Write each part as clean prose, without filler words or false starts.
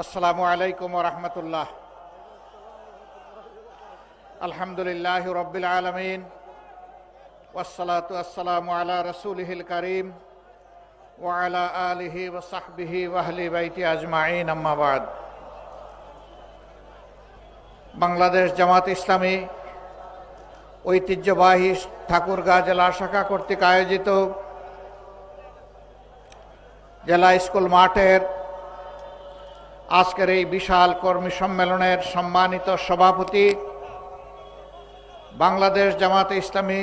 আসসালামু আলাইকুম ওয়া রাহমাতুল্লাহ। আলহামদুলিল্লাহি রাব্বিল আলামিন ওয়াসসালাতু ওয়াসসালামু আলা রাসূলিহিল কারীম ওয়া আলা আলিহি ওয়া সাহবিহি ওয়া আহলি বাইতি আজমাইন, আম্মা বাদ। বাংলাদেশ জামাত ইসলামী ঐতিহ্যবাহী ঠাকুরগাঁ জেলা শাখা কর্তৃক আয়োজিত জেলা স্কুল মাঠের আজকের এই বিশাল কর্মী সম্মেলনের সম্মানিত সভাপতি, বাংলাদেশ জামাত ইসলামী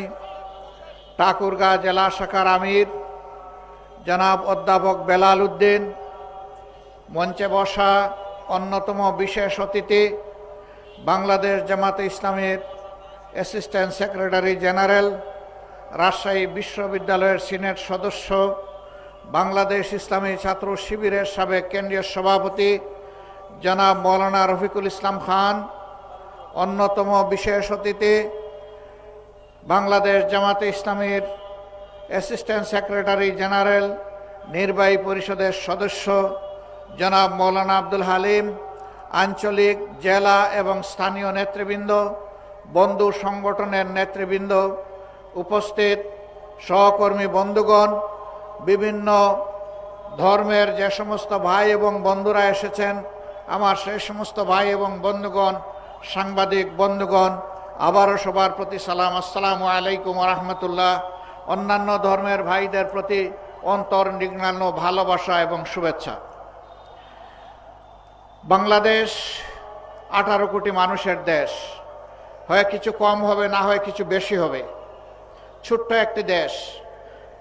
ঠাকুরগাঁ জেলা শাখার আমির জনাব অধ্যাপক বেলাল উদ্দিন, মঞ্চে বসা অন্যতম বিশেষ অতিথি বাংলাদেশ জামাত ইসলামীর অ্যাসিস্ট্যান্ট সেক্রেটারি জেনারেল, রাজশাহী বিশ্ববিদ্যালয়ের সিনেট সদস্য, বাংলাদেশ ইসলামী ছাত্র শিবিরের সাবেক কেন্দ্রীয় সভাপতি জনাব মৌলানা রফিকুল ইসলাম খান, অন্যতম বিশেষ অতিথি বাংলাদেশ জামাতে ইসলামীর অ্যাসিস্ট্যান্ট সেক্রেটারি জেনারেল, নির্বাহী পরিষদের সদস্য জনাব মৌলানা আব্দুল হালিম, আঞ্চলিক, জেলা এবং স্থানীয় নেতৃবৃন্দ, বন্ধু সংগঠনের নেতৃবৃন্দ, উপস্থিত সহকর্মী বন্ধুগণ, বিভিন্ন ধর্মের যে সমস্ত ভাই এবং বন্ধুরা এসেছেন, আমার সেই সমস্ত ভাই এবং বন্ধুগণ, সাংবাদিক বন্ধুগণ, আবারও সবার প্রতি সালাম, আসসালামু আলাইকুম ওয়া রাহমাতুল্লাহ। অন্যান্য ধর্মের ভাইদের প্রতি অন্তর্নিগ্নানো ভালোবাসা এবং শুভেচ্ছা। বাংলাদেশ 18 কোটি মানুষের দেশ, হয় কিছু কম হবে, না হয় কিছু বেশি হবে। ছোট্ট একটি দেশ,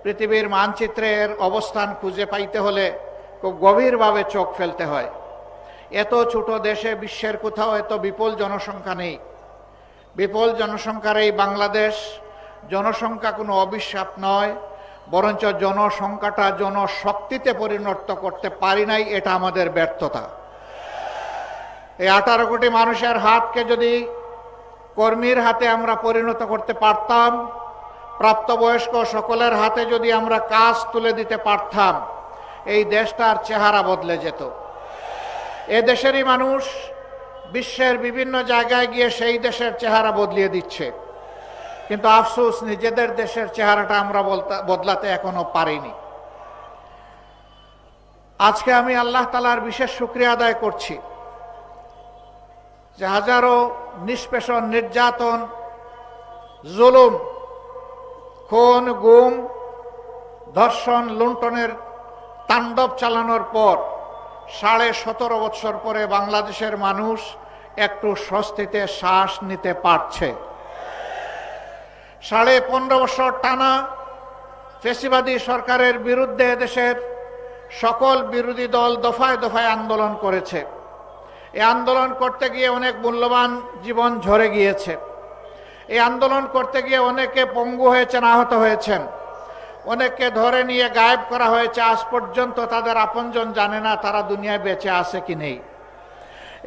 পৃথিবীর মানচিত্রের অবস্থান খুঁজে পাইতে হলে খুব গভীরভাবে চোখ ফেলতে হয়। এত ছোট দেশে বিশ্বের কোথাও এত বিপুল জনসংখ্যা নেই। বিপুল জনসংখ্যার এই বাংলাদেশ, জনসংখ্যা কোনো অভিশাপ নয়, বরঞ্চ জনসংখ্যাটা জনশক্তিতে পরিণত করতে পারি নাই, এটা আমাদের ব্যর্থতা। এই 18 কোটি মানুষের হাতকে যদি কর্মীর হাতে আমরা পরিণত করতে পারতাম, প্রাপ্তবয়স্ক সকলের হাতে যদি আমরা কাজ তুলে দিতে পারতাম, এই দেশটার চেহারা বদলে যেত। এ দেশেরই মানুষ বিশ্বের বিভিন্ন জায়গায় গিয়ে সেই দেশের চেহারা বদলিয়ে দিচ্ছে, কিন্তু আফসোস নিজেদের দেশের চেহারাটা আমরা বদলাতে এখনো পারিনি। আজকে আমি আল্লাহ তাআলার বিশেষ শুকরিয়া আদায় করছি যে হাজারো নিষ্পেষণ, নির্যাতন, জুলুম, খুন, গুম, ধর্ষণ, লুণ্ঠনের তাণ্ডব চালানোর পর 17.5 বছর পরে বাংলাদেশের মানুষ একটু স্বস্তিতে শ্বাস নিতে পারছে। 15.5 বছর টানা ফ্যাসিবাদী সরকারের বিরুদ্ধে দেশের সকল বিরোধী দল দফায় দফায় আন্দোলন করেছে। এই আন্দোলন করতে গিয়ে অনেক মূল্যবান জীবন ঝরে গিয়েছে। এই আন্দোলন করতে গিয়ে অনেকে পঙ্গু হয়েছেন, আহত হয়েছেন, অনেককে ধরে নিয়ে গায়েব করা হয়েছে। আজ পর্যন্ত তাদের আপনজন জানে না তারা দুনিয়ায় বেঁচে আছে কি নেই।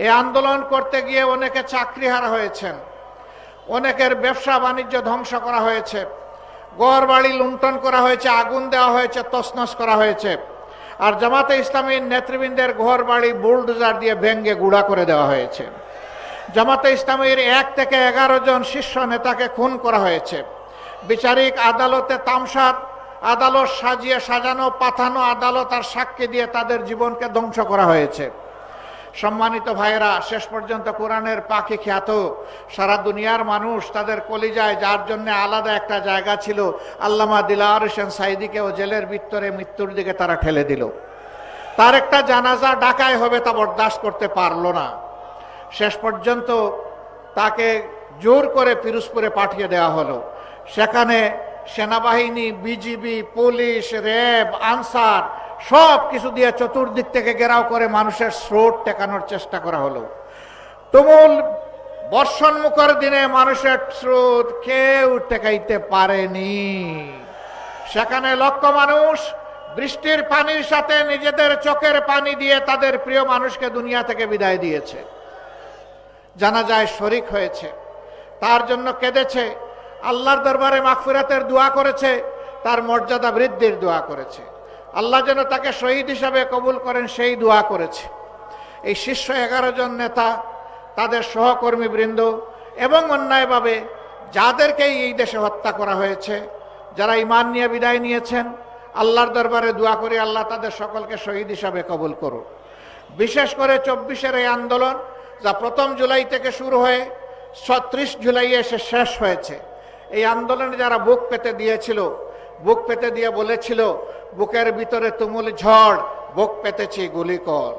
এই আন্দোলন করতে গিয়ে অনেকে চাকরিহারা হয়েছেন, অনেকের ব্যবসা বাণিজ্য ধ্বংস করা হয়েছে, ঘর বাড়ি লুণ্ঠন করা হয়েছে, আগুন দেওয়া হয়েছে, তছনছ করা হয়েছে। আর জামাতে ইসলামীর নেতৃবৃন্দের ঘর বাড়ি বুলডোজার দিয়ে ভেঙ্গে গুঁড়া করে দেওয়া হয়েছে। জামাতে ইসলামীর 1 থেকে 11 জন শীর্ষ নেতাকে খুন করা হয়েছে। বিচারিক আদালতে তামসার আদালত সাজিয়ে সাজানো পাঠানো আদালত আর সাক্ষী দিয়ে তাদের জীবনকে ধ্বংস করা হয়েছে। সম্মানিত ভাইয়েরা, শেষ পর্যন্ত কোরআনের পাখি খ্যাত সারা দুনিয়ার মানুষ তাদের কলিজায়, যার জন্য আলাদা একটা জায়গা ছিল, আল্লামা দিলওয়ার হোসেন সাঈদীকেও জেলের ভিতরে মৃত্যুর দিকে তারা ঠেলে দিল। তার একটা জানাজা ঢাকায় হবে, তা বরদাস্ত করতে পারল না। শেষ পর্যন্ত তাকে জোর করে পিরোজপুরে পাঠিয়ে দেওয়া হলো। সেখানে সেনাবাহিনী, বিজিবি, পুলিশ, র্যাব, আনসার সব কিছু দিয়ে চতুর্দিক থেকে ঘেরাও করে মানুষের স্রোত ঠেকানোর চেষ্টা করা হলো। তুমুল বর্ষণমুখর দিনে মানুষের স্রোত কেউ ঠেকাইতে পারেনি। সেখানে লক্ষ মানুষ বৃষ্টির পানির সাথে নিজেদের চোখের পানি দিয়ে তাদের প্রিয় মানুষকে দুনিয়া থেকে বিদায় দিয়েছে। জানাজায় শরীক হয়েছে, তার জন্য কেঁদেছে, আল্লাহর দরবারে মাগফিরাতের দোয়া করেছে, তার মর্যাদা বৃদ্ধির দোয়া করেছে। আল্লাহ যেন তাকে শহীদ হিসাবে কবুল করেন সেই দোয়া করেছে। এই শীর্ষ 11 জন নেতা, তাদের সহকর্মীবৃন্দ এবং অন্যায়ভাবে যাদেরকেই এই দেশে হত্যা করা হয়েছে, যারা ঈমান নিয়ে বিদায় নিয়েছেন, আল্লাহর দরবারে দোয়া করি আল্লাহ তাদের সকলকে শহীদ হিসাবে কবুল করুন। বিশেষ করে 24-এর এই আন্দোলন যা 1 জুলাই থেকে শুরু হয়ে 36 জুলাই এসে শেষ হয়েছে, এই আন্দোলনে যারা বুক পেতে দিয়েছিল, বুক পেতে দিয়ে বলেছিল বুকের ভিতরে তুমুল ঝড়, বুক পেতেছি গুলি কর,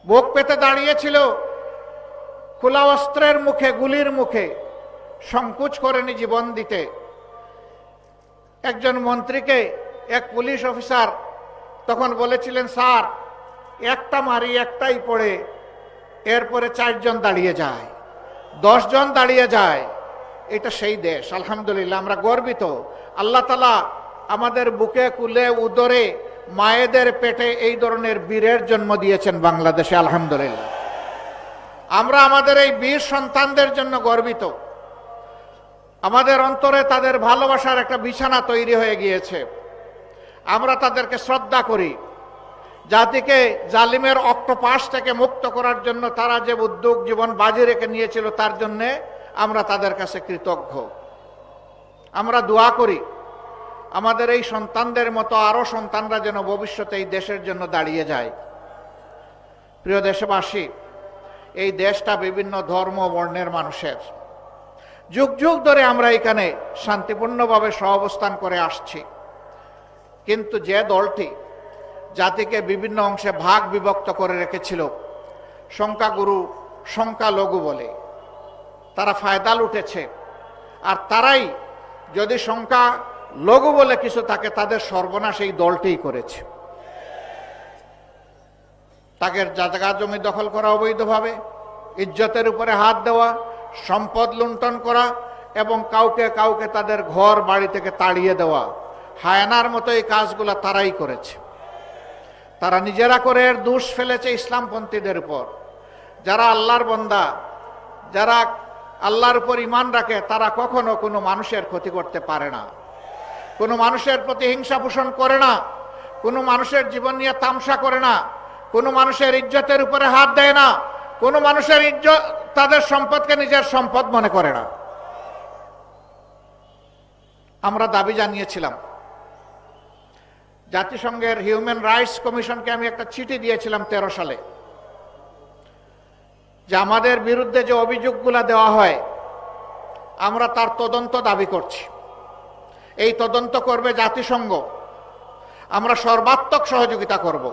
বুক পেতে দাঁড়িয়েছিল খোলা অস্ত্রের মুখে, গুলির মুখে, সংকোচ করেনি জীবন দিতে। একজন মন্ত্রীকে এক পুলিশ অফিসার তখন বলেছিলেন, স্যার একটা মারি একটাই পড়ে, এরপরে 4 জন দাঁড়িয়ে যায়, 10 জন দাঁড়িয়ে যায়। এটা সেই দেশ। আলহামদুলিল্লাহ, আমরা গর্বিত। আল্লাহ তাআলা আমাদের বুকে, কুলে, উদরে, মায়েদের পেটে এই ধরনের বীরের জন্ম দিয়েছেন বাংলাদেশে। আলহামদুলিল্লাহ, আমরা আমাদের এই বীর সন্তানদের জন্য গর্বিত। আমাদের অন্তরে তাদের ভালোবাসার একটা বিছানা তৈরি হয়ে গিয়েছে। আমরা তাদেরকে শ্রদ্ধা করি। জাতিকে জালিমের অক্টোপাস থেকে মুক্ত করার জন্য তারা যে উদ্যোগ জীবন বাজি রেখে নিয়েছিল, তার জন্য আমরা তাদের কাছে কৃতজ্ঞ। আমরা দোয়া করি আমাদের এই সন্তানদের মতো আরো সন্তানরা যেন ভবিষ্যতে এই দেশের জন্য দাঁড়িয়ে যায়। প্রিয় দেশবাসী, এই দেশটা বিভিন্ন ধর্ম বর্ণের মানুষের। যুগ যুগ ধরে আমরা এখানে শান্তিপূর্ণভাবে সহাবস্থান করে আসছি, কিন্তু যে দলটি জাতিকে বিভিন্ন অংশে ভাগ বিভক্ত করে রেখেছিল, সংখ্যাগুরু সংখ্যালঘু বলে, তারা ফায়দা লুটেছে। আর তারাই যদি সংখ্যালঘু বলে কিছু থাকে, তাদের সর্বনাশ এই দলটিই করেছে। তাদের জায়গা জমি দখল করা অবৈধভাবে, ইজ্জতের উপরে হাত দেওয়া, সম্পদ লুণ্ঠন করা এবং কাউকে কাউকে তাদের ঘর বাড়ি থেকে তাড়িয়ে দেওয়া, হায়ানার মতো এই কাজগুলো তারাই করেছে। তারা নিজেরা করে এর দোষ ফেলেছে ইসলামপন্থীদের উপর। যারা আল্লাহর বান্দা, যারা আল্লাহর উপর ঈমান রাখে, তারা কখনো কোনো মানুষের ক্ষতি করতে পারে না, কোনো মানুষের প্রতি হিংসা পোষণ করে না, কোনো মানুষের জীবন নিয়ে তামসা করে না, কোনো মানুষের ইজ্জতের উপরে হাত দেয় না, কোনো মানুষের ইজ্জত, তাদের সম্পদকে নিজের সম্পদ মনে করে না। আমরা দাবি জানিয়েছিলাম, জাতিসংঘের হিউম্যান রাইটস কমিশনকে আমি একটা চিঠি দিয়েছিলাম 13 সালে, যে আমাদের বিরুদ্ধে যে অভিযোগগুলো দেওয়া হয়, আমরা তার তদন্ত দাবি করছি। এই তদন্ত করবে জাতিসংঘ, আমরা সর্বাত্মক সহযোগিতা করব।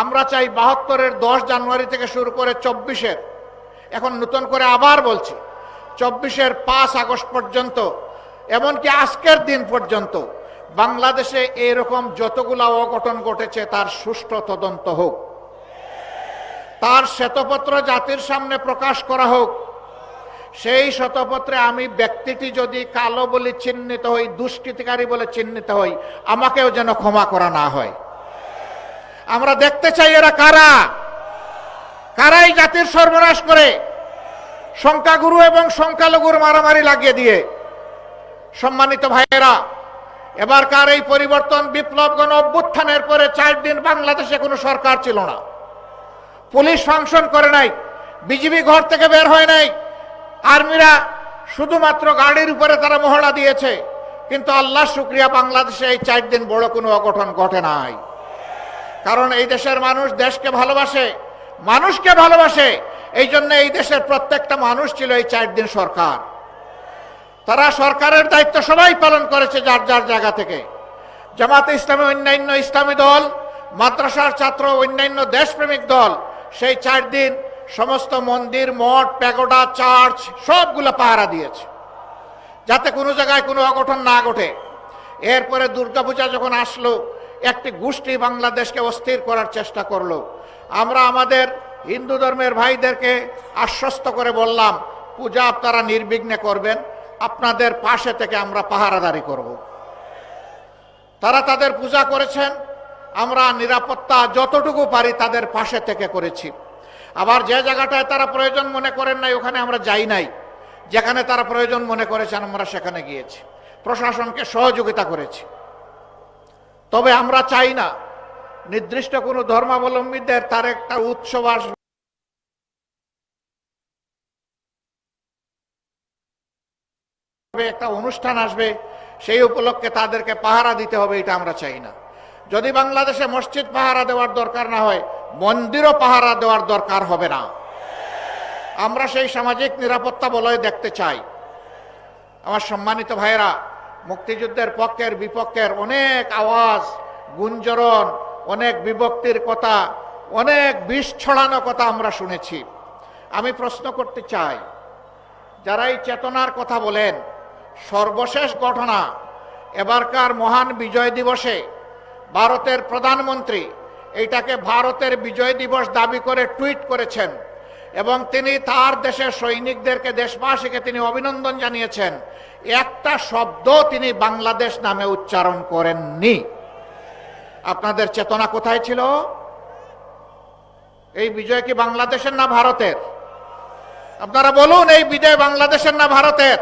আমরা চাই 72-এর 10 জানুয়ারি থেকে শুরু করে 24-এর, এখন নতুন করে আবার বলছি, 24-এর 5 আগস্ট পর্যন্ত, এমনকি আজকের দিন পর্যন্ত বাংলাদেশে এরকম যতগুলা অঘটন ঘটেছে তার সুষ্ঠু তদন্ত হোক, তার শ্বেতপত্র জাতির সামনে প্রকাশ করা হোক। সেই শ্বেতপত্রে আমি ব্যক্তিটি যদি কালো বলে চিহ্নিত হই, দুষ্কৃতিকারী বলে চিহ্নিত হই, আমাকেও যেন ক্ষমা করা না হয়। আমরা দেখতে চাই এরা কারা, কারাই জাতির সর্বনাশ করে, সংখ্যাগুরু এবং সংখ্যালঘুর মারামারি লাগিয়ে দিয়ে। সম্মানিত ভাইয়েরা, এবারকার এই পরিবর্তন বিপ্লব গণ অভ্যুত্থানের পরে 4 দিন বাংলাদেশে কোনো সরকার ছিল না, পুলিশ ফাংশন করে নাই, বিজিবি ঘর থেকে বের হয় নাই, আর্মিরা শুধুমাত্র গাড়ির উপরে তারা মহড়া দিয়েছে। কিন্তু আল্লাহ শুকরিয়া, বাংলাদেশে এই 4 দিন বড় কোনো অঘটন ঘটে নাই। কারণ এই দেশের মানুষ দেশকে ভালোবাসে, মানুষকে ভালোবাসে। এই জন্য এই দেশের প্রত্যেকটা মানুষ ছিল এই 4 দিন সরকার। তারা সরকারের দায়িত্ব সবাই পালন করেছে যার যার জায়গা থেকে। জামাতে ইসলামী, অন্যান্য ইসলামী দল, মাদ্রাসার ছাত্র, অন্যান্য দেশপ্রেমিক দল সেই 4 দিন সমস্ত মন্দির, মঠ, প্যাগোডা, চার্চ সবগুলো পাহারা দিয়েছে, যাতে কোনো জায়গায় কোনো অঘটন না ঘটে। এরপরে দুর্গাপূজা যখন আসলো, একটি গোষ্ঠী বাংলাদেশকে অস্থির করার চেষ্টা করলো। আমরা আমাদের হিন্দু ধর্মের ভাইদেরকে আশ্বস্ত করে বললাম, পূজা আপনারা নির্বিঘ্নে করবেন, আপনাদের পাশে থেকে আমরা পাহারাদারি করব। তারা তাদের পূজা করেছেন, আমরা নিরাপত্তা যতটুকু পারি তাদের পাশে থেকে করেছি। আবার যে জায়গাটায় তারা প্রয়োজন মনে করেন নাই, ওখানে আমরা যাই নাই। যেখানে তারা প্রয়োজন মনে করেছেন আমরা সেখানে গিয়েছি, প্রশাসনকে সহযোগিতা করেছি। তবে আমরা চাই না নির্দিষ্ট কোনো ধর্মাবলম্বীদের তার একটা উৎসব আসবে, একটা অনুষ্ঠান আসবে, সেই উপলক্ষে তাদেরকে পাহারা দিতে হবে, এটা আমরা চাই না। যদি বাংলাদেশে মসজিদ পাহারা দেওয়ার দরকার না হয়, মন্দিরও পাহারা দেওয়ার দরকার হবে না। আমরা সেই সামাজিক নিরাপত্তা বলয় দেখতে চাই। আমার সম্মানিত ভাইয়েরা, মুক্তিযুদ্ধের পক্ষের বিপক্ষের অনেক আওয়াজ, গুঞ্জরণ, অনেক বিভক্তির কথা, অনেক বিষ ছড়ানো কথা আমরা শুনেছি। আমি প্রশ্ন করতে চাই, যারা এই চেতনার কথা বলেন, সর্বশেষ ঘটনা এবারকার মহান বিজয় দিবসে ভারতের প্রধানমন্ত্রী এইটাকে ভারতের বিজয় দিবস দাবি করে টুইট করেছেন এবং তিনি তার দেশের সৈনিকদেরকে, দেশবাসীকে তিনি অভিনন্দন জানিয়েছেন। একটা শব্দ তিনি বাংলাদেশ নামে উচ্চারণ করেননি। আপনাদের চেতনা কোথায় ছিল? এই বিজয় কি বাংলাদেশের না ভারতের? আপনারা বলুন, এই বিজয় বাংলাদেশের না ভারতের?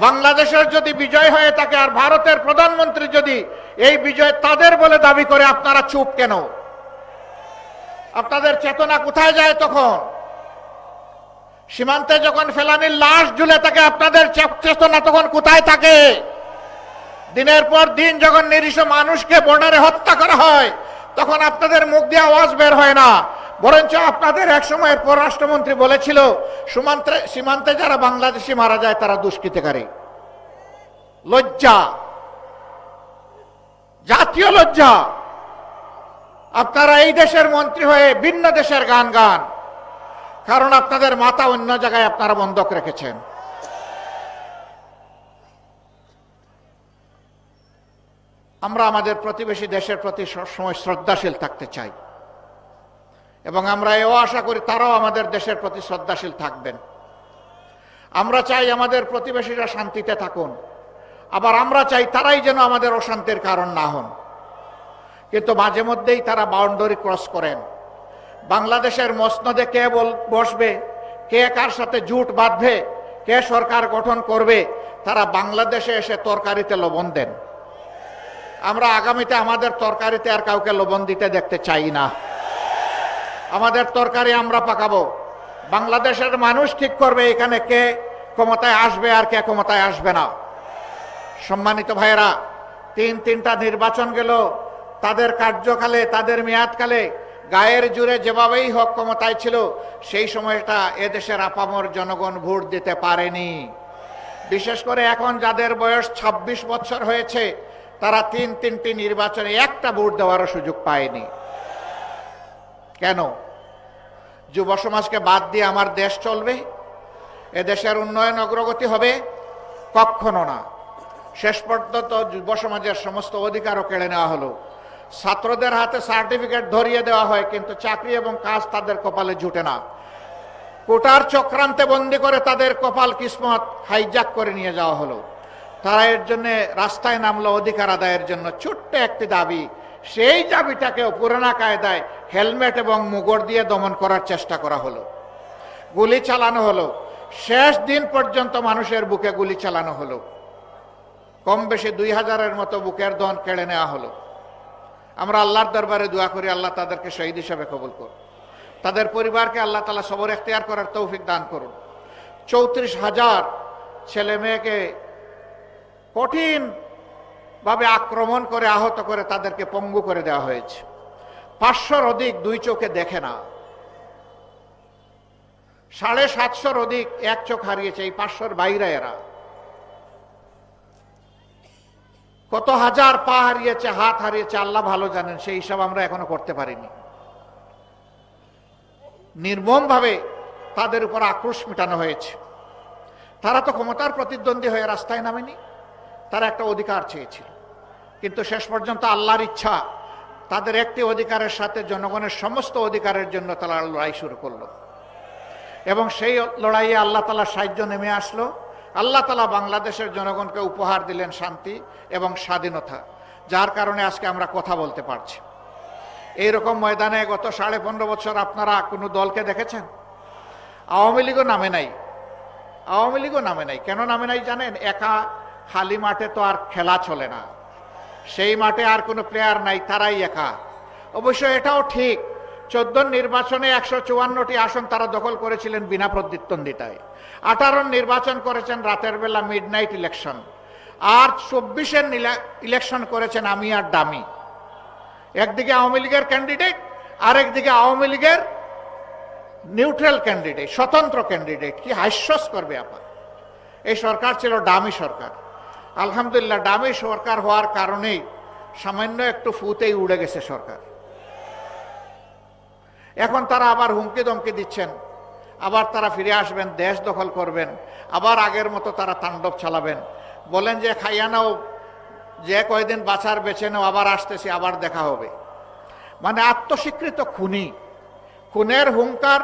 বাংলাদেশের যদি বিজয় হয়ে থাকে আর ভারতের প্রধানমন্ত্রী যদি এই বিজয় তাদের বলে দাবি করে, আপনারা চুপ কেন? আপনাদের চেতনা কোথায় যায় তখন? সীমান্তে যখন ফেলানির লাশ ঝুলে থাকে, আপনাদের চেতনা তখন কোথায় থাকে? দিনের পর দিন যখন নিরীহ মানুষকে বর্ডারে হত্যা করা হয়, তখন আপনাদের মুখ দিয়ে আওয়াজ বের হয় না। বরঞ্চ আপনাদের এক সময়ের পররাষ্ট্রমন্ত্রী বলেছিল, সীমান্তে যারা বাংলাদেশি মারা যায় তারা দুষ্কৃতিকারী। লজ্জা, জাতীয় লজ্জা। আপনারা এই দেশের মন্ত্রী হয়ে ভিন্ন দেশের গান গান, কারণ আপনাদের মাথা অন্য জায়গায় আপনারা বন্ধক রেখেছেন। আমরা আমাদের প্রতিবেশী দেশের প্রতি সবসময় শ্রদ্ধাশীল থাকতে চাই এবং আমরা এও আশা করি তারাও আমাদের দেশের প্রতি শ্রদ্ধাশীল থাকবেন। আমরা চাই আমাদের প্রতিবেশীরা শান্তিতে থাকুন, আবার আমরা চাই তারাই যেন আমাদের অশান্তির কারণ না হন। কিন্তু মাঝে মধ্যেই তারা বাউন্ডারি ক্রস করেন। বাংলাদেশের মসনদে কে বসবে, কে কার সাথে জোট বাঁধবে, কে সরকার গঠন করবে, তারা বাংলাদেশে এসে তরকারিতে লবণ দেন। আমরা আগামীতে আমাদের তরকারিতে আর কাউকে লবণ দিতে দেখতে চাই না। আমাদের তরকারি আমরা পাকাবো। বাংলাদেশের মানুষ ঠিক করবে এখানে কে ক্ষমতায় আসবে আর কে ক্ষমতায় আসবে না। সম্মানিত ভাইয়েরা, তিনটা নির্বাচন গেল, তাদের কার্যকালে, তাদের মেয়াদকালে গায়ের জুড়ে যেভাবেই হোক ক্ষমতায় ছিল, সেই সময়টা এদেশের আপামর জনগণ ভোট দিতে পারেনি। বিশেষ করে এখন যাদের বয়স 26 বছর হয়েছে, তারা তিনটি নির্বাচনে একটা ভোট দেওয়ারও সুযোগ পায়নি। কেন? যুব সমাজকে বাদ দিয়ে আমার দেশ চলবে? এদেশের উন্নয়ন অগ্রগতি হবে? কখনো না। শেষ পর্যন্ত যুব সমাজের সমস্ত অধিকারও কেড়ে নেওয়া হলো। ছাত্রদের হাতে সার্টিফিকেট ধরিয়ে দেওয়া হয়, কিন্তু চাকরি এবং কাজ তাদের কপালে জুটে না। কোটার চক্রান্তে বন্দি করে তাদের কপাল কিসমত হাইজ্যাক করে নিয়ে যাওয়া হলো। তারা এর জন্য রাস্তায় নামলো অধিকার আদায়ের জন্য। ছোট্ট একটি দাবি, সেই দাবিটাকেও পুরানা কায়দায় হেলমেট এবং মুগর দিয়ে দমন করার চেষ্টা করা হলো। গুলি চালানো হলো, শেষ দিন পর্যন্ত মানুষের বুকে গুলি চালানো হলো। কম বেশি 2000-এর মতো বুকের দন কেড়ে নেওয়া হলো। আমরা আল্লাহর দরবারে দোয়া করি, আল্লাহ তাদেরকে শহীদ হিসেবে কবুল করুন। তাদের পরিবারকে আল্লাহ তাআলা সবর এখতিয়ার করার তৌফিক দান করুন। 34,000 ছেলে মেয়েকে কঠিন ভাবে আক্রমণ করে, আহত করে, তাদেরকে পঙ্গু করে দেওয়া হয়েছে। 500-র অধিক দুই চোখে দেখে না, 750-র অধিক এক চোখ হারিয়েছে। এই 500-র বাইরে এরা কত হাজার পা হারিয়েছে, হাত হারিয়েছে, আল্লাহ ভালো জানেন। সেই হিসাব আমরা এখনো করতে পারিনি। নির্মম ভাবে তাদের উপর আক্রোশ মেটানো হয়েছে। তারা তো ক্ষমতার প্রতিদ্বন্দ্বী হয়ে রাস্তায় নামেনি, তারা একটা অধিকার চেয়েছিল। কিন্তু শেষ পর্যন্ত আল্লাহর ইচ্ছা, তাদের একটি অধিকারের সাথে জনগণের সমস্ত অধিকারের জন্য তারা লড়াই শুরু করলো এবং সেই লড়াইয়ে আল্লাহ তাআলার সাহায্য নেমে আসলো। আল্লাহ তাআলা বাংলাদেশের জনগণকে উপহার দিলেন শান্তি এবং স্বাধীনতা, যার কারণে আজকে আমরা কথা বলতে পারছি। এইরকম ময়দানে গত 15.5 বছর আপনারা কোনো দলকে দেখেছেন? আওয়ামী লীগও নামে নাই। আওয়ামী লীগও নামে নাই। কেন নামে নাই জানেন? একা খালি মাঠে তো আর খেলা চলে না, সেই মাঠে আর কোনো প্লেয়ার নাই, তারাই একা। অবশ্য এটাও ঠিক, 14 নির্বাচনে 154টি আসন তারা দখল করেছিলেন বিনা প্রতিদ্বন্দ্বিতায়, 18 নির্বাচন করেছেন রাতের বেলা মিডনাইট ইলেকশন, আর 24-এর ইলেকশন করেছেন আমি আর ডামি। একদিকে আওয়ামী লীগের ক্যান্ডিডেট, আরেকদিকে আওয়ামী লীগের নিউট্রাল ক্যান্ডিডেট, স্বতন্ত্র ক্যান্ডিডেট। কি হাস্যস্কর ব্যাপার! এই সরকার ছিল ডামি সরকার। আলহামদুলিল্লাহ, ডামি সরকার হওয়ার কারণেই সামান্য একটু ফুতেই উড়ে গেছে সরকার। এখন তারা আবার হুমকি দমকি দিচ্ছেন, আবার তারা ফিরে আসবেন, দেশ দখল করবেন, আবার আগের মতো তারা তাণ্ডব চালাবেন। বলেন যে খাইয়া নাও, যে কয়দিন বাঁচার বেছে নাও, আবার আসতেছি, আবার দেখা হবে। মানে আত্মস্বীকৃত খুনি, খুনের হুঙ্কার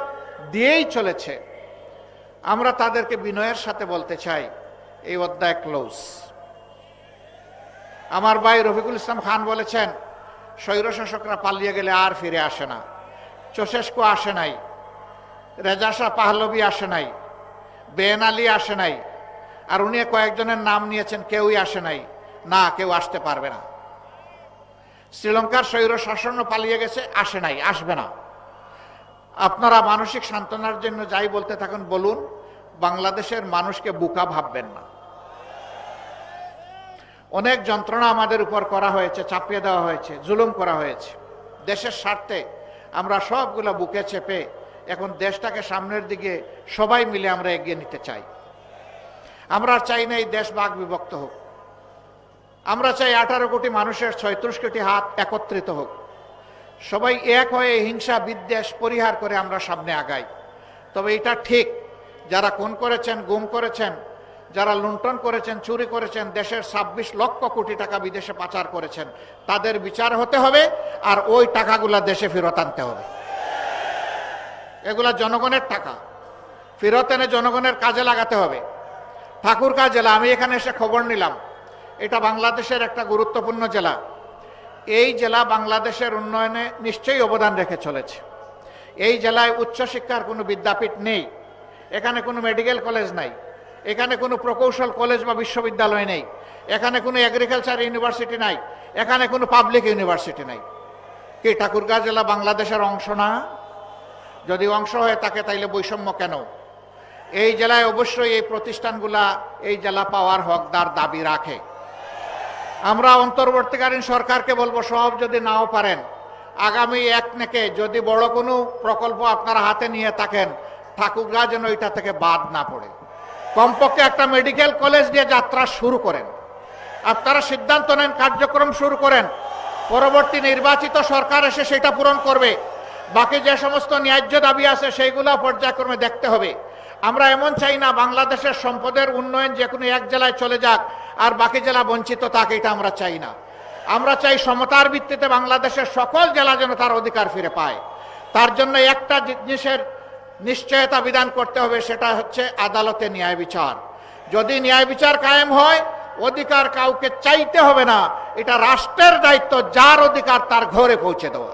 দিয়েই চলেছে। আমরা তাদেরকে বিনয়ের সাথে বলতে চাই, এই অধ্যায় ক্লোজ। আমার ভাই রফিকুল ইসলাম খান বলেছেন, স্বৈরশাসকরা পালিয়ে গেলে আর ফিরে আসে না। চৌশেস্কু আসে নাই, রেজা শাহ পাহলভি আসে নাই, বেন আলী আসে নাই, আর উনি কয়েকজনের নাম নিয়েছেন, কেউই আসে নাই। না, কেউ আসতে পারবে না। শ্রীলঙ্কার স্বৈর শাসনও পালিয়ে গেছে, আসে নাই, আসবে না। আপনারা মানসিক সান্ত্বনার জন্য যাই বলতে থাকুন বলুন, বাংলাদেশের মানুষকে বোকা ভাববেন না। অনেক যন্ত্রণা আমাদের উপর করা হয়েছে, চাপিয়ে দেওয়া হয়েছে, জুলুম করা হয়েছে। দেশের স্বার্থে আমরা সবগুলো বুকে চেপে এখন দেশটাকে সামনের দিকে সবাই মিলে আমরা এগিয়ে নিতে চাই। আমরা চাই না এই দেশ ভাগ বিভক্ত হোক। আমরা চাই 18 কোটি মানুষের 36 কোটি হাত একত্রিত হোক। সবাই এক হয়ে হিংসা বিদ্বেষ পরিহার করে আমরা সামনে আগাই। তবে এটা ঠিক, যারা খুন করেছেন, গুম করেছেন, যারা লুণ্ঠন করেছেন, চুরি করেছেন, দেশের 26 লক্ষ কোটি টাকা বিদেশে পাচার করেছেন, তাদের বিচার হতে হবে, আর ওই টাকাগুলা দেশে ফেরত আনতে হবে। এগুলা জনগণের টাকা, ফেরত এনে জনগণের কাজে লাগাতে হবে। ঠাকুরগাঁ জেলা, আমি এখানে এসে খবর নিলাম, এটা বাংলাদেশের একটা গুরুত্বপূর্ণ জেলা। এই জেলা বাংলাদেশের উন্নয়নে নিশ্চয়ই অবদান রেখে চলেছে। এই জেলায় উচ্চশিক্ষার কোনো বিদ্যাপীঠ নেই, এখানে কোনো মেডিকেল কলেজ নাই, এখানে কোনো প্রকৌশল কলেজ বা বিশ্ববিদ্যালয় নেই, এখানে কোনো এগ্রিকালচার ইউনিভার্সিটি নাই, এখানে কোনো পাবলিক ইউনিভার্সিটি নাই। কি ঠাকুরগাঁ জেলা বাংলাদেশের অংশ না? যদি অংশ হয়ে থাকে তাইলে বৈষম্য কেন? এই জেলায় অবশ্যই এই প্রতিষ্ঠানগুলা এই জেলা পাওয়ার হকদার দাবি রাখে। আমরা অন্তর্বর্তীকালীন সরকারকে বলবো, সব যদি নাও পারেন, আগামী 1 থেকে যদি বড় কোনো প্রকল্প আপনারা হাতে নিয়ে থাকেন, ঠাকুরগাঁ যেন এটা থেকে বাদ না পড়ে। কমপক্ষে একটা মেডিকেল কলেজ দিয়ে যাত্রা শুরু করেন। আপনারা সিদ্ধান্ত নেন, কার্যক্রম শুরু করেন। পরবর্তী নির্বাচিত সরকার এসে সেটা পূরণ করবে। বাকি যে সমস্ত ন্যায্য দাবি আছে সেইগুলো পর্যায়ক্রমে দেখতে হবে। আমরা এমন চাই না বাংলাদেশের সম্পদের উন্নয়ন যে কোনো এক জেলায় চলে যাক আর বাকি জেলা বঞ্চিত থাকে, এটা আমরা চাই না। আমরা চাই সমতার ভিত্তিতে বাংলাদেশের সকল জেলা যেন তার অধিকার ফিরে পায়। তার জন্য একটা জিনিসের নিশ্চয়তা বিধান করতে হবে, সেটা হচ্ছে আদালতে ন্যায় বিচার। যদি ন্যায় বিচার কায়েম হয়, অধিকার কাউকে চাইতে হবে না, এটা রাষ্ট্রের দায়িত্ব যার অধিকার তার ঘরে পৌঁছে দেওয়া।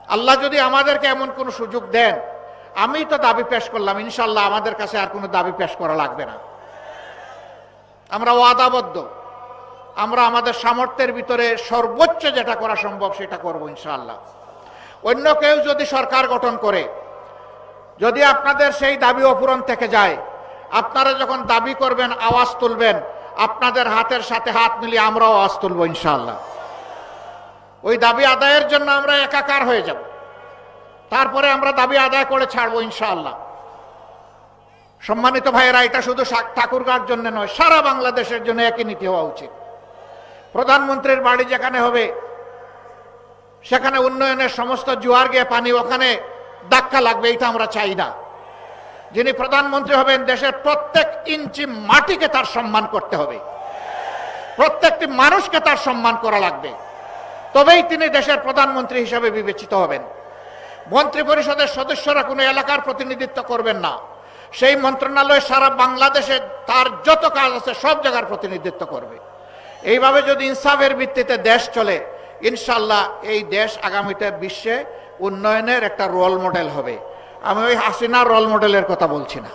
আল্লাহ যদি আমাদেরকে এমন কোনো সুযোগ দেন, আমি তো দাবি পেশ করলাম, ইনশাল্লাহ আমাদের কাছে আর কোনো দাবি পেশ করা লাগবে না। আমরা ওয়াদাবদ্ধ, আমরা আমাদের সামর্থ্যের ভিতরে সর্বোচ্চ যেটা করা সম্ভব সেটা করব ইনশাআল্লাহ। অন্য কেউ যদি সরকার গঠন করে, যদি আপনাদের সেই দাবি অপূরণ থেকে যায়, আপনারা যখন দাবি করবেন, আওয়াজ তুলবেন, আপনাদের হাতের সাথে হাত মিলিয়ে আমরাও আওয়াজ তুলবো ইনশাআল্লাহ। ওই দাবি আদায়ের জন্য আমরা একাকার হয়ে যাব, তারপরে আমরা দাবি আদায় করে ছাড়বো ইনশাআল্লাহ। সম্মানিত ভাইয়েরা, এটা শুধু ঠাকুরগাঁর জন্য নয়, সারা বাংলাদেশের জন্য একই নীতি হওয়া উচিত। প্রধানমন্ত্রীর বাড়ি যেখানে হবে সেখানে উন্নয়নের সমস্ত জোয়ার গিয়ে পানি ওখানে ধাক্কা লাগবে, এটা আমরা চাই না। যিনি প্রধানমন্ত্রী হবেন, দেশের প্রত্যেক ইঞ্চি মাটিকে তার সম্মান করতে হবে, প্রত্যেকটি মানুষকে তার সম্মান করা লাগবে, তবেই তিনি দেশের প্রধানমন্ত্রী হিসেবে বিবেচিত হবেন। মন্ত্রী পরিষদের সদস্যরা কোনো এলাকার প্রতিনিধিত্ব করবেন না, সেই মন্ত্রণালয় সারা বাংলাদেশে তার যত কাজ আছে সব জায়গার প্রতিনিধিত্ব করবে। এইভাবে যদি ইনসাফের ভিত্তিতে দেশ চলে, ইনশাল্লাহ এই দেশ আগামীতে বিশ্বে উন্নয়নের একটা রোল মডেল হবে। আমি ওই হাসিনার রোল মডেলের কথা বলছি না,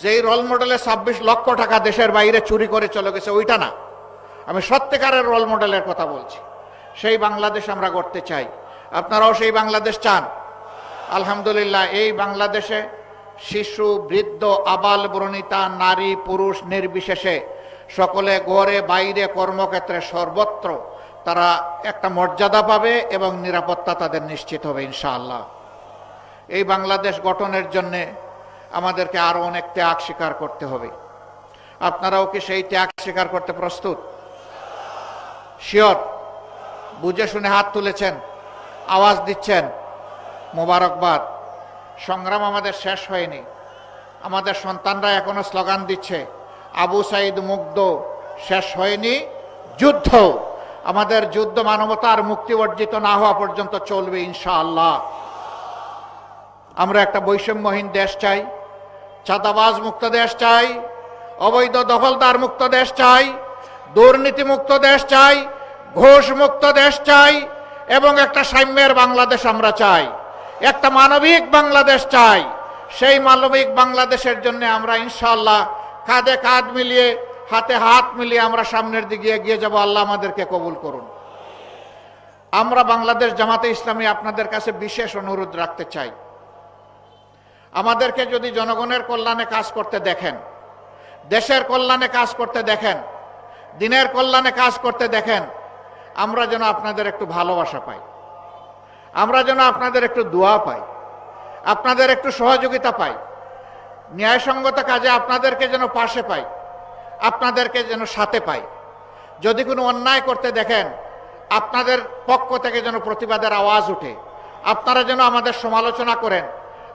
যেই রোল মডেলে 26 লক্ষ টাকা দেশের বাইরে চুরি করে চলে গেছে, ওইটা না। আমি সত্যিকারের রোল মডেলের কথা বলছি, সেই বাংলাদেশ আমরা গড়তে চাই। আপনারাও সেই বাংলাদেশ চান? আলহামদুলিল্লাহ, এই বাংলাদেশে শিশু, বৃদ্ধ, আবাল বনিতা, নারী পুরুষ নির্বিশেষে সকলে ঘরে বাইরে কর্মক্ষেত্রে সর্বত্র তারা একটা মর্যাদা পাবে এবং নিরাপত্তা তাদের নিশ্চিত হবে ইনশাআল্লাহ। এই বাংলাদেশ গঠনের জন্যে আমাদেরকে আরো অনেক ত্যাগ স্বীকার করতে হবে। আপনারাও কি সেই ত্যাগ স্বীকার করতে প্রস্তুত? শিওর? বুঝে শুনে হাত তুলেছেন, আওয়াজ দিচ্ছেন, মোবারকবাদ। সংগ্রাম আমাদের শেষ হয়নি। আমাদের সন্তানরা এখনো স্লোগান দিচ্ছে, আবু সাইদ মুগ্ধ, শেষ হয়নি যুদ্ধ। আমাদের যুদ্ধ মানবতার মুক্তি অর্জিত না হওয়া পর্যন্ত চলবে ইনশাআল্লাহ। আমরা একটা বৈষম্যহীন দেশ চাই, চাঁদাবাজ মুক্ত দেশ চাই, অবৈধ দখলদার মুক্ত দেশ চাই, দুর্নীতি মুক্ত দেশ চাই, ঘুষ মুক্ত দেশ চাই এবং একটা সাম্যের বাংলাদেশ আমরা চাই, একটা মানবিক বাংলাদেশ চাই। সেই মানবিক বাংলাদেশের জন্য আমরা ইনশাআল্লাহ কাঁধে কাঁধ মিলিয়ে, হাতে হাত মিলিয়ে আমরা সামনের দিকে এগিয়ে যাব। আল্লাহ আমাদেরকে কবুল করুন। আমরা বাংলাদেশ জামাতে ইসলামী আপনাদের কাছে বিশেষ অনুরোধ রাখতে চাই, আমাদেরকে যদি জনগণের কল্যাণে কাজ করতে দেখেন, দেশের কল্যাণে কাজ করতে দেখেন, দিনের কল্যাণে কাজ করতে দেখেন, আমরা যেন আপনাদের একটু ভালোবাসা পাই, আমরা যেন আপনাদের একটু দোয়া পাই, আপনাদের একটু সহযোগিতা পাই, ন্যায়সঙ্গত কাজে আপনাদেরকে যেন পাশে পাই, আপনাদেরকে যেন সাথে পাই। যদি কোনো অন্যায় করতে দেখেন, আপনাদের পক্ষ থেকে যেন প্রতিবাদের আওয়াজ উঠে, আপনারা যেন আমাদের সমালোচনা করেন,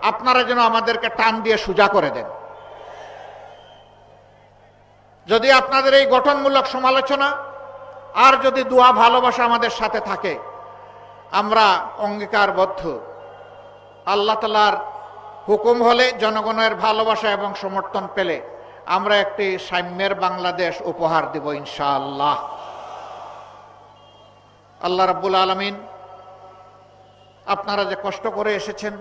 আপনারা যেন আমাদেরকে টান দিয়ে সোজা করে দেন। যদি আপনাদের এই গঠনমূলক সমালোচনা আর যদি দোয়া ভালোবাসা আমাদের সাথে থাকে, আমরা অঙ্গীকারবদ্ধ আল্লাহ তাআলার হুকুম হলে, জনগণের ভালোবাসা এবং সমর্থন পেলে আমরা একটি সাম্যের বাংলাদেশ উপহার দেব ইনশাআল্লাহ। আল্লাহ রাব্বুল আলামিন আপনারা যে কষ্ট করে এসেছেন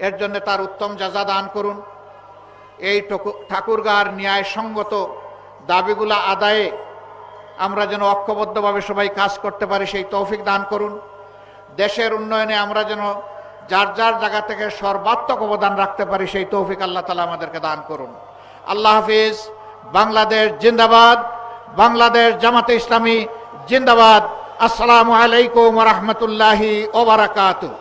এর জন্য তার উত্তম জাযা দান করুন। এই ঠাকুরগাঁর ন্যায়সঙ্গত দাবিগুলা আদায়ে আমরা যেন ঐক্যবদ্ধভাবে সবাই কাজ করতে পারি সেই তৌফিক দান করুন। দেশের উন্নয়নে আমরা যেন যার যার জায়গা থেকে সর্বাত্মক অবদান রাখতে পারি সেই তৌফিক আল্লাহ তাআলা আমাদেরকে দান করুন। আল্লাহ হাফিজ। বাংলাদেশ জিন্দাবাদ। বাংলাদেশ জামাতে ইসলামী জিন্দাবাদ। আসসালামু আলাইকুম ওয়া রাহমাতুল্লাহি ওয়া বারাকাতুহু।